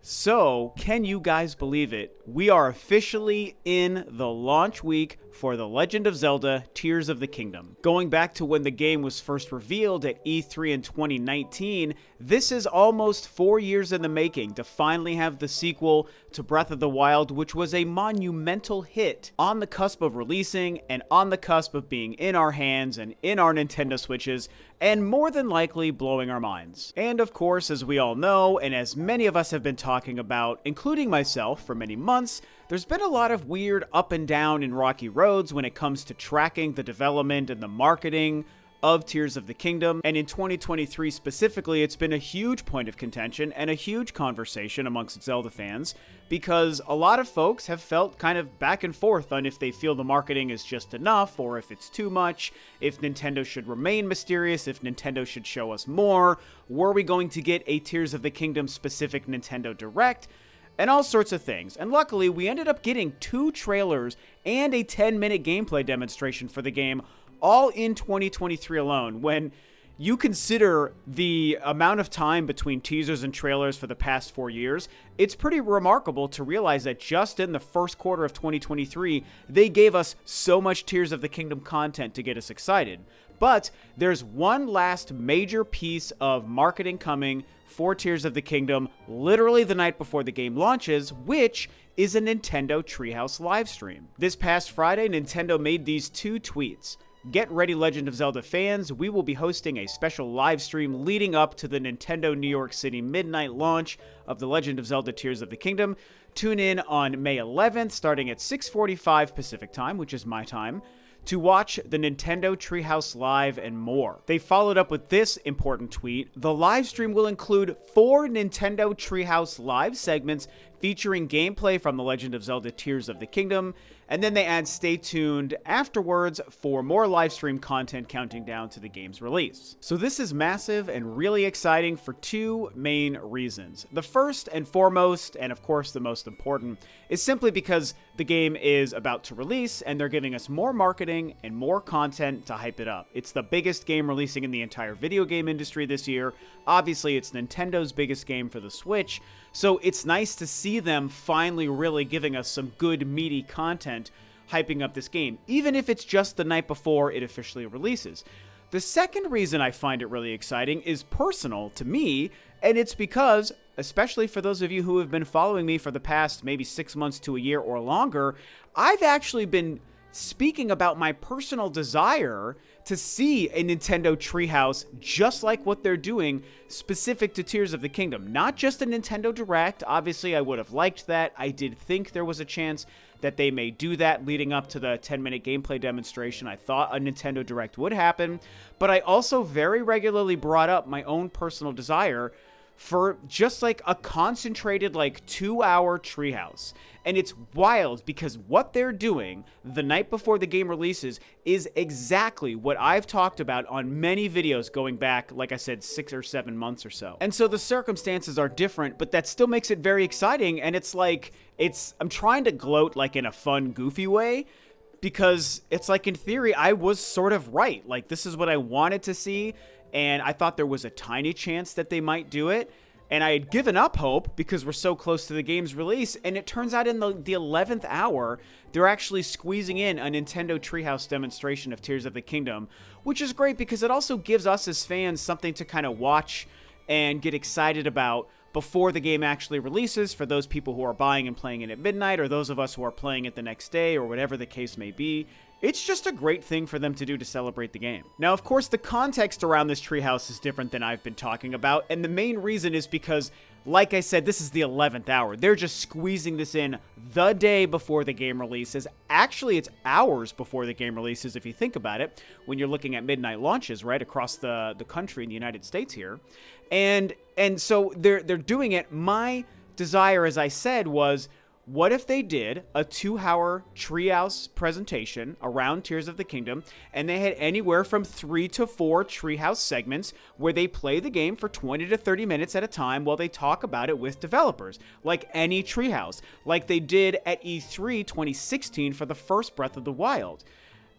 So, can you guys believe it? We are officially in the launch week for The Legend of Zelda Tears of the Kingdom. Going back to when the game was first revealed at E3 in 2019, this is almost 4 years in the making to finally have the sequel to Breath of the Wild, which was a monumental hit, on the cusp of releasing and on the cusp of being in our hands and in our Nintendo Switches, and more than likely blowing our minds. And of course, as we all know, and as many of us have been talking about, including myself for many months, there's been a lot of weird up and down and rocky roads when it comes to tracking the development and the marketing of Tears of the Kingdom, and in 2023 specifically, it's been a huge point of contention and a huge conversation amongst Zelda fans, because a lot of folks have felt kind of back and forth on if they feel the marketing is just enough, or if it's too much, if Nintendo should remain mysterious, if Nintendo should show us more, were we going to get a Tears of the Kingdom specific Nintendo Direct, and all sorts of things. And luckily, we ended up getting 2 trailers and a 10-minute gameplay demonstration for the game, all in 2023 alone. When you consider the amount of time between teasers and trailers for the past 4 years, it's pretty remarkable to realize that just in the first quarter of 2023, they gave us so much Tears of the Kingdom content to get us excited. But there's one last major piece of marketing coming for Tears of the Kingdom literally the night before the game launches, which is a Nintendo Treehouse livestream. This past Friday, Nintendo made these 2 tweets. Get ready, Legend of Zelda fans, we will be hosting a special live stream leading up to the Nintendo New York City midnight launch of The Legend of Zelda Tears of the Kingdom. Tune in on May 11th, starting at 6:45 Pacific time, which is my time, to watch the Nintendo Treehouse Live and more. They followed up with this important tweet. The live stream will include 4 Nintendo Treehouse Live segments featuring gameplay from The Legend of Zelda Tears of the Kingdom, and then they add stay tuned afterwards for more live stream content counting down to the game's release. So this is massive and really exciting for 2 main reasons. The first and foremost, and of course the most important, is simply because the game is about to release and they're giving us more marketing and more content to hype it up. It's the biggest game releasing in the entire video game industry this year. Obviously, it's Nintendo's biggest game for the Switch, so it's nice to see them finally really giving us some good meaty content hyping up this game, even if it's just the night before it officially releases. The second reason I find it really exciting is personal to me, and it's because, especially for those of you who have been following me for the past maybe 6 months to a year or longer, I've actually been speaking about my personal desire to see a Nintendo Treehouse just like what they're doing specific to Tears of the Kingdom. Not just a Nintendo Direct. Obviously, I would have liked that. I did think there was a chance that they may do that leading up to the 10-minute gameplay demonstration. I thought a Nintendo Direct would happen. But I also very regularly brought up my own personal desire for just like a concentrated 2-hour Treehouse. And it's wild because what they're doing the night before the game releases is exactly what I've talked about on many videos going back, like I said, 6 or 7 months or so. And so the circumstances are different, but that still makes it very exciting. And I'm trying to gloat in a fun, goofy way, because it's in theory, I was sort of right. This is what I wanted to see. And I thought there was a tiny chance that they might do it. And I had given up hope because we're so close to the game's release. And it turns out in the 11th hour, they're actually squeezing in a Nintendo Treehouse demonstration of Tears of the Kingdom, which is great because it also gives us as fans something to kind of watch and get excited about before the game actually releases, for those people who are buying and playing it at midnight, or those of us who are playing it the next day, or whatever the case may be. It's just a great thing for them to do to celebrate the game. Now, of course, the context around this Treehouse is different than I've been talking about, and the main reason is because, like I said, this is the 11th hour. They're just squeezing this in the day before the game releases. Actually, it's hours before the game releases, if you think about it, when you're looking at midnight launches, right, across the country in the United States here. And so they're doing it. My desire, as I said, was, what if they did a 2-hour Treehouse presentation around Tears of the Kingdom, and they had anywhere from 3 to 4 Treehouse segments where they play the game for 20 to 30 minutes at a time while they talk about it with developers, like any Treehouse, like they did at E3 2016 for the first Breath of the Wild.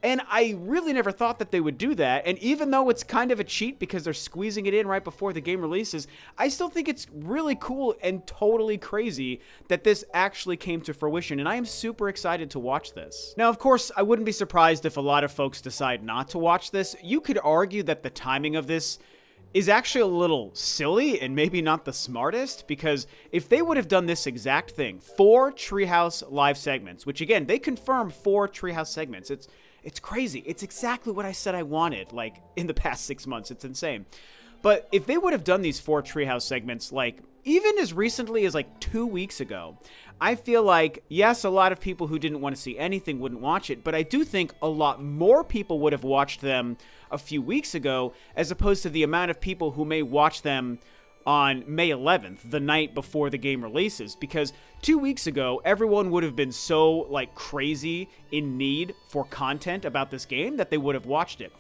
And I really never thought that they would do that. And even though it's kind of a cheat because they're squeezing it in right before the game releases, I still think it's really cool and totally crazy that this actually came to fruition. And I am super excited to watch this. Now, of course, I wouldn't be surprised if a lot of folks decide not to watch this. You could argue that the timing of this is actually a little silly and maybe not the smartest, because if they would have done this exact thing, 4 Treehouse live segments, which again, they confirmed 4 Treehouse segments. It's crazy. It's exactly what I said I wanted, like, in the past 6 months. It's insane. But if they would have done these 4 Treehouse segments, like, even as recently as, like, 2 weeks ago, I feel like, yes, a lot of people who didn't want to see anything wouldn't watch it, but I do think a lot more people would have watched them a few weeks ago, as opposed to the amount of people who may watch them on May 11th, the night before the game releases, because 2 weeks ago, everyone would have been so, like, crazy in need for content about this game that they would have watched it.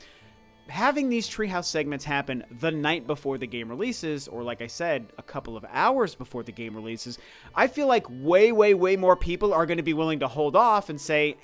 Having these Treehouse segments happen the night before the game releases, or like I said, a couple of hours before the game releases, I feel like way more people are going to be willing to hold off and say,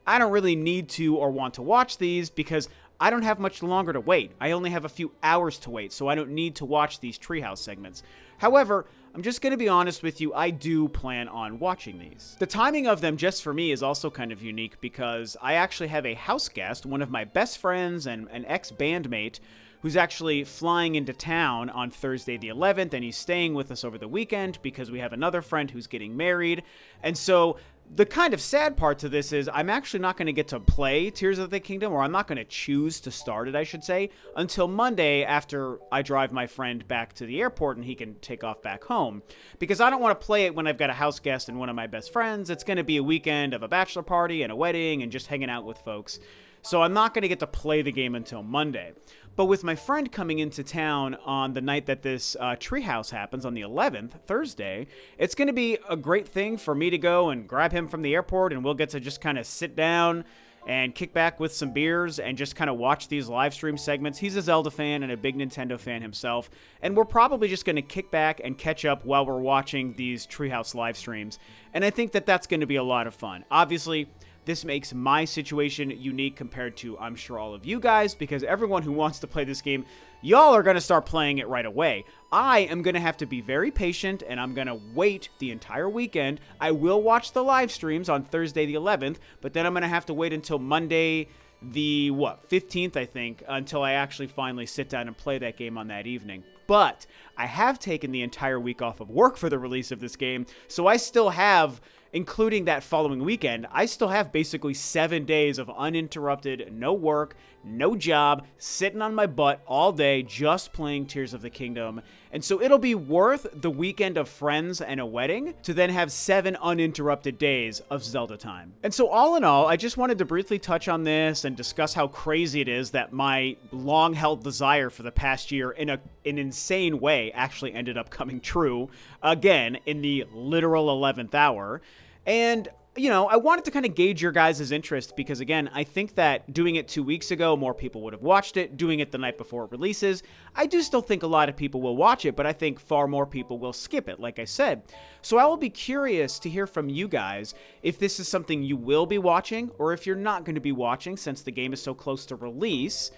I don't really need to or want to watch these because I don't have much longer to wait. I only have a few hours to wait, so I don't need to watch these Treehouse segments. However, I'm just going to be honest with you, I do plan on watching these. The timing of them, just for me, is also kind of unique because I actually have a house guest, one of my best friends and an ex-bandmate, who's actually flying into town on Thursday the 11th, and he's staying with us over the weekend because we have another friend who's getting married. And so the kind of sad part to this is I'm actually not going to get to play Tears of the Kingdom, or I'm not going to choose to start it, I should say, until Monday after I drive my friend back to the airport and he can take off back home. Because I don't want to play it when I've got a house guest and one of my best friends. It's going to be a weekend of a bachelor party and a wedding and just hanging out with folks. So I'm not going to get to play the game until Monday. But with my friend coming into town on the night that this Treehouse happens, on the 11th, Thursday, it's going to be a great thing for me to go and grab him from the airport, and we'll get to just kind of sit down and kick back with some beers and just kind of watch these live stream segments. He's a Zelda fan and a big Nintendo fan himself, and we're probably just going to kick back and catch up while we're watching these Treehouse live streams. And I think that that's going to be a lot of fun. Obviously, this makes my situation unique compared to, I'm sure, all of you guys, because everyone who wants to play this game, y'all are going to start playing it right away. I am going to have to be very patient, and I'm going to wait the entire weekend. I will watch the live streams on Thursday the 11th, but then I'm going to have to wait until Monday the, 15th, I think, until I actually finally sit down and play that game on that evening. But I have taken the entire week off of work for the release of this game, so I still have, including that following weekend, I still have basically 7 days of uninterrupted, no work, no job, sitting on my butt all day just playing Tears of the Kingdom. And so it'll be worth the weekend of friends and a wedding to then have 7 uninterrupted days of Zelda time. And so all in all, I just wanted to briefly touch on this and discuss how crazy it is that my long-held desire for the past year in an insane way actually ended up coming true, again, in the literal 11th hour. And, you know, I wanted to kind of gauge your guys' interest because, again, I think that doing it 2 weeks ago, more people would have watched it. Doing it the night before it releases, I do still think a lot of people will watch it, but I think far more people will skip it, like I said. So I will be curious to hear from you guys if this is something you will be watching or if you're not going to be watching since the game is so close to release.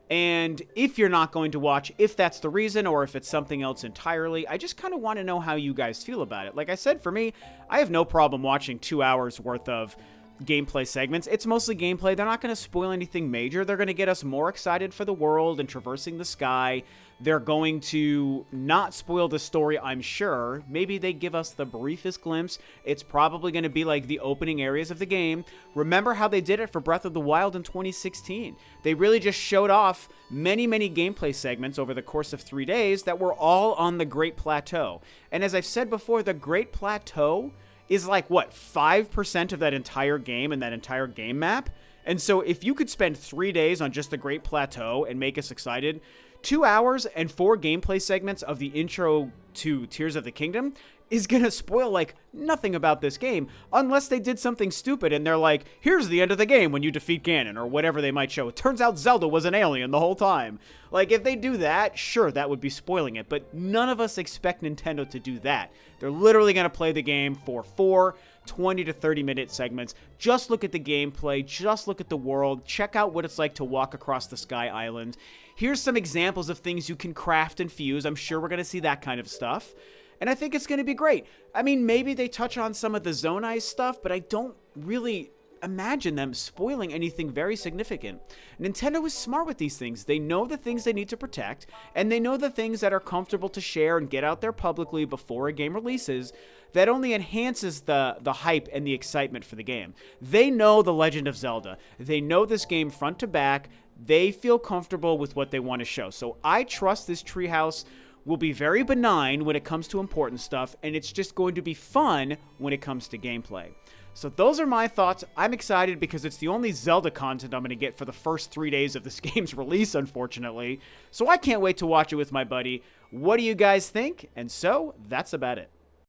And if you're not going to watch, if that's the reason or if it's something else entirely, I just kind of want to know how you guys feel about it. Like I said, for me, I have no problem watching 2 hours worth of gameplay segments. It's mostly gameplay. They're not going to spoil anything major. They're going to get us more excited for the world and traversing the sky. They're going to not spoil the story, I'm sure. Maybe they give us the briefest glimpse. It's probably going to be like the opening areas of the game. Remember how they did it for Breath of the Wild in 2016. They really just showed off many gameplay segments over the course of 3 days that were all on the Great Plateau. And as I've said before, the Great Plateau is like, 5% of that entire game and that entire game map? And so if you could spend 3 days on just the Great Plateau and make us excited, 2 hours and 4 gameplay segments of the intro to Tears of the Kingdom is going to spoil like nothing about this game unless they did something stupid and they're like, here's the end of the game when you defeat Ganon or whatever they might show. It turns out Zelda was an alien the whole time. Like, if they do that, sure, that would be spoiling it, but none of us expect Nintendo to do that. They're literally going to play the game for 4 20 to 30 minute segments. Just look at the gameplay, just look at the world, check out what it's like to walk across the Sky Island. Here's some examples of things you can craft and fuse. I'm sure we're going to see that kind of stuff. And I think it's going to be great. I mean, maybe they touch on some of the Zone Eyes stuff, but I don't really imagine them spoiling anything very significant. Nintendo is smart with these things. They know the things they need to protect, and they know the things that are comfortable to share and get out there publicly before a game releases. That only enhances the hype and the excitement for the game. They know The Legend of Zelda. They know this game front to back. They feel comfortable with what they want to show. So I trust this Treehouse will be very benign when it comes to important stuff, and it's just going to be fun when it comes to gameplay. So those are my thoughts. I'm excited because it's the only Zelda content I'm going to get for the first 3 days of this game's release, unfortunately. So I can't wait to watch it with my buddy. What do you guys think? And so, that's about it.